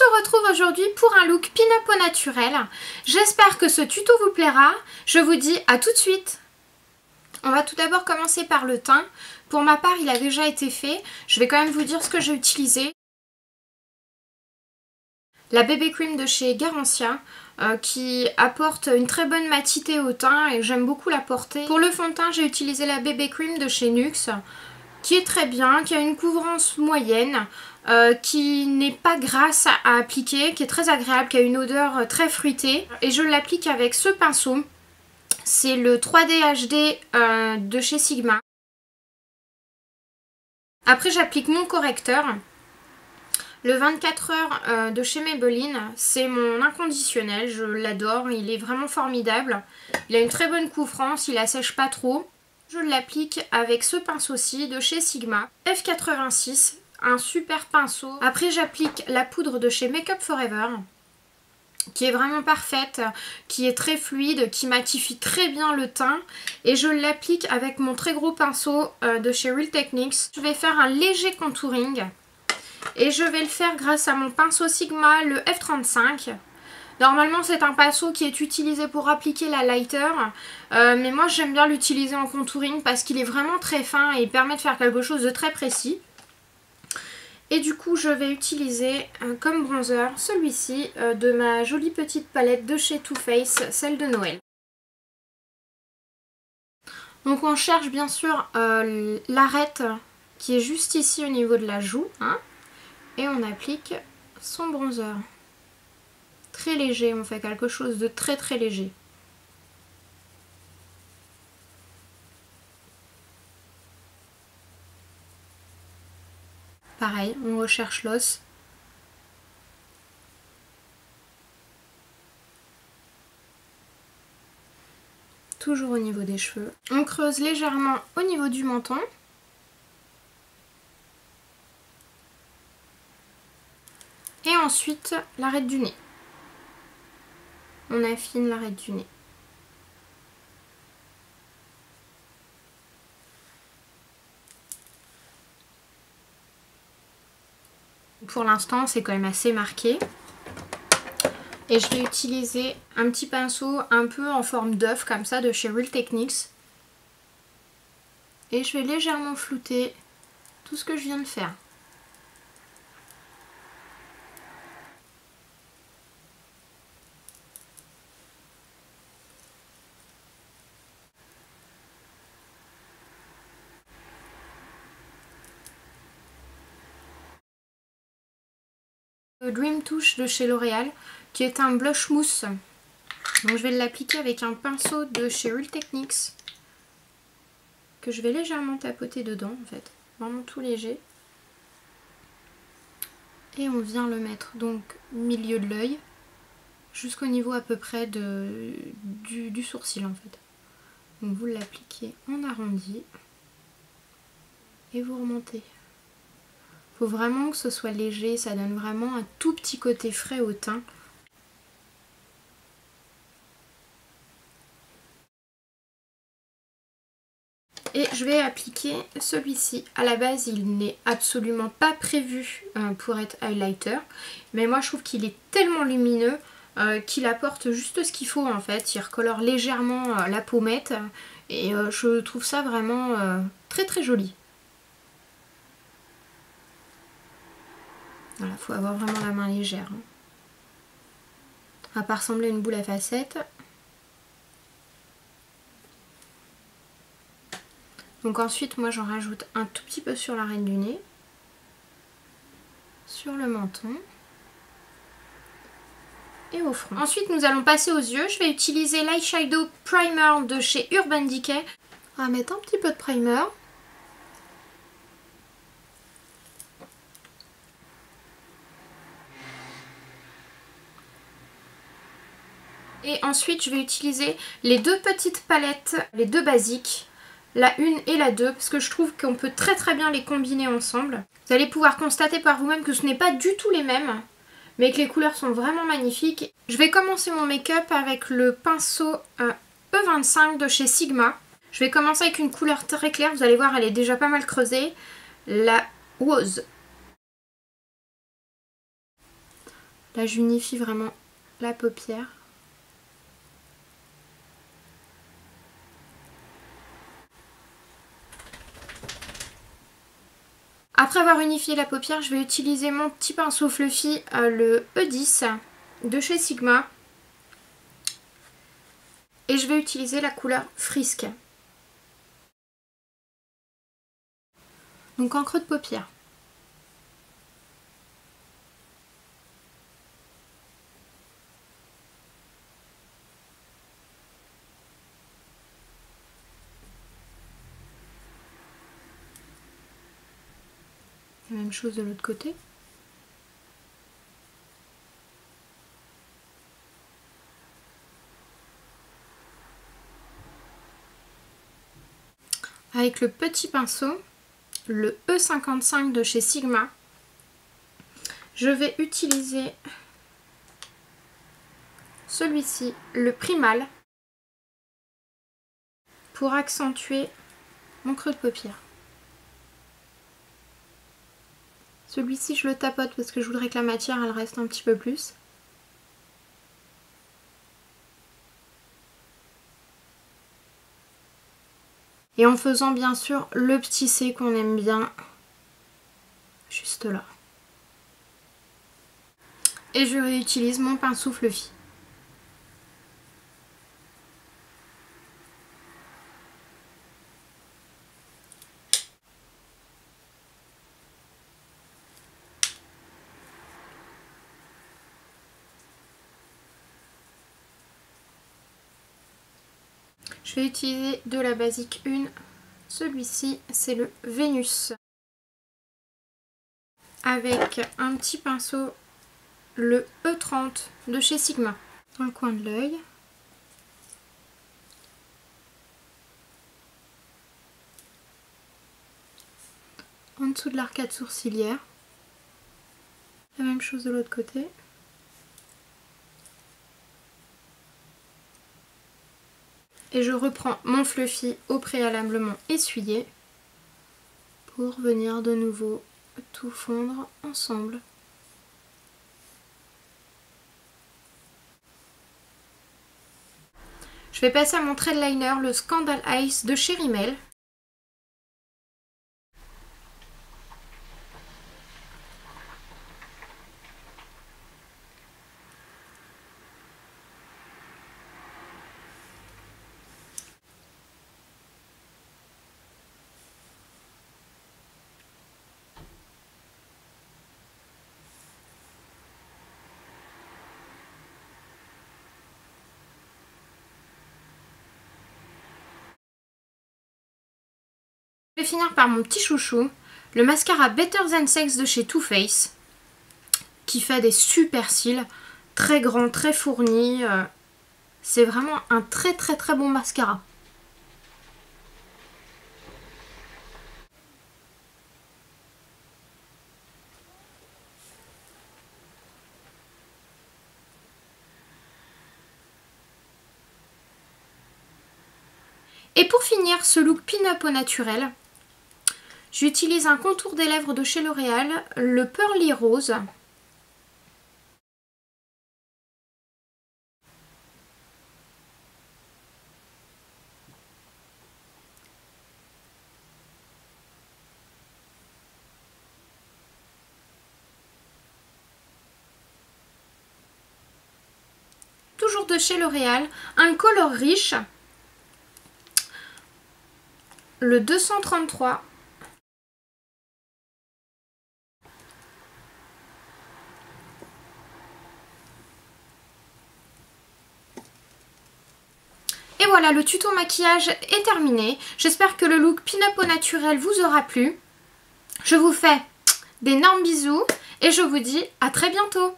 se retrouve aujourd'hui pour un look pin-up au naturel. J'espère que ce tuto vous plaira. Je vous dis à tout de suite. On va tout d'abord commencer par le teint. Pour ma part, il a déjà été fait. Je vais quand même vous dire ce que j'ai utilisé. La BB Cream de chez Garancia qui apporte une très bonne matité au teint et j'aime beaucoup la porter. Pour le fond de teint, j'ai utilisé la BB Cream de chez NYX qui est très bien, qui a une couvrance moyenne, qui n'est pas grasse à appliquer, qui est très agréable, qui a une odeur très fruitée. Et je l'applique avec ce pinceau. C'est le 3D HD de chez Sigma. Après j'applique mon correcteur. Le 24 heures de chez Maybelline, c'est mon inconditionnel, je l'adore, il est vraiment formidable. Il a une très bonne couvrance, il assèche pas trop. Je l'applique avec ce pinceau-ci de chez Sigma, F86, un super pinceau. Après j'applique la poudre de chez Make Up Forever, qui est vraiment parfaite, qui est très fluide, qui matifie très bien le teint. Et je l'applique avec mon très gros pinceau de chez Real Techniques. Je vais faire un léger contouring. Et je vais le faire grâce à mon pinceau Sigma, le F35. Normalement c'est un pinceau qui est utilisé pour appliquer la lighter. Mais moi j'aime bien l'utiliser en contouring parce qu'il est vraiment très fin et il permet de faire quelque chose de très précis. Et du coup je vais utiliser comme bronzer celui-ci de ma jolie petite palette de chez Too Faced, celle de Noël. Donc on cherche bien sûr l'arête qui est juste ici au niveau de la joue. Et on applique son bronzer. Très léger, on fait quelque chose de très très léger. Pareil, on recherche l'os. Toujours au niveau des cheveux. On creuse légèrement au niveau du menton. Et ensuite, l'arête du nez. On affine l'arête du nez. Pour l'instant, c'est quand même assez marqué. Et je vais utiliser un petit pinceau un peu en forme d'œuf, comme ça, de chez Real Techniques. Et je vais légèrement flouter tout ce que je viens de faire. Le Dream Touch de chez L'Oréal, qui est un blush mousse. Donc je vais l'appliquer avec un pinceau de chez Real Techniques, que je vais légèrement tapoter dedans en fait, vraiment tout léger. Et on vient le mettre donc au milieu de l'œil, jusqu'au niveau à peu près du sourcil en fait. Donc vous l'appliquez en arrondi et vous remontez. Faut vraiment que ce soit léger, ça donne vraiment un tout petit côté frais au teint. Et je vais appliquer celui-ci. À la base, il n'est absolument pas prévu pour être highlighter. Mais moi, je trouve qu'il est tellement lumineux qu'il apporte juste ce qu'il faut en fait. Il recolore légèrement la pommette. Et je trouve ça vraiment très très joli. Voilà, faut avoir vraiment la main légère. Ça va pas ressembler à une boule à facettes. Donc ensuite, moi j'en rajoute un tout petit peu sur l'arête du nez, sur le menton et au front. Ensuite, nous allons passer aux yeux. Je vais utiliser l'Eyeshadow Primer de chez Urban Decay. On va mettre un petit peu de primer. Et ensuite, je vais utiliser les deux petites palettes, les deux basiques, la 1 et la 2, parce que je trouve qu'on peut très très bien les combiner ensemble. Vous allez pouvoir constater par vous-même que ce n'est pas du tout les mêmes, mais que les couleurs sont vraiment magnifiques. Je vais commencer mon make-up avec le pinceau E25 de chez Sigma. Je vais commencer avec une couleur très claire, vous allez voir, elle est déjà pas mal creusée, la rose. Là, j'unifie vraiment la paupière. Après avoir unifié la paupière, je vais utiliser mon petit pinceau fluffy, le E10 de chez Sigma. Et je vais utiliser la couleur Frisk. Donc en creux de paupière. La même chose de l'autre côté. Avec le petit pinceau, le E55 de chez Sigma, je vais utiliser celui-ci, le Primal, pour accentuer mon creux de paupière. Celui-ci, je le tapote parce que je voudrais que la matière elle reste un petit peu plus. Et en faisant bien sûr le petit C qu'on aime bien, juste là. Et je réutilise mon pinceau fluffy. Je vais utiliser de la basique 1. Celui-ci, c'est le Vénus. Avec un petit pinceau, le E30 de chez Sigma. Dans le coin de l'œil. En dessous de l'arcade sourcilière. La même chose de l'autre côté. Et je reprends mon fluffy au préalablement essuyé pour venir de nouveau tout fondre ensemble. Je vais passer à mon trait de liner, le Scandal Ice de chez Rimmel. Je vais finir par mon petit chouchou, le mascara Better Than Sex de chez Too Faced, qui fait des super cils, très grands, très fournis. C'est vraiment un très bon mascara. Et pour finir ce look pin-up au naturel, j'utilise un contour des lèvres de chez L'Oréal, le Pearly Rose. Toujours de chez L'Oréal, un color riche, le 233. Et voilà, le tuto maquillage est terminé. J'espère que le look pin-up au naturel vous aura plu. Je vous fais d'énormes bisous et je vous dis à très bientôt.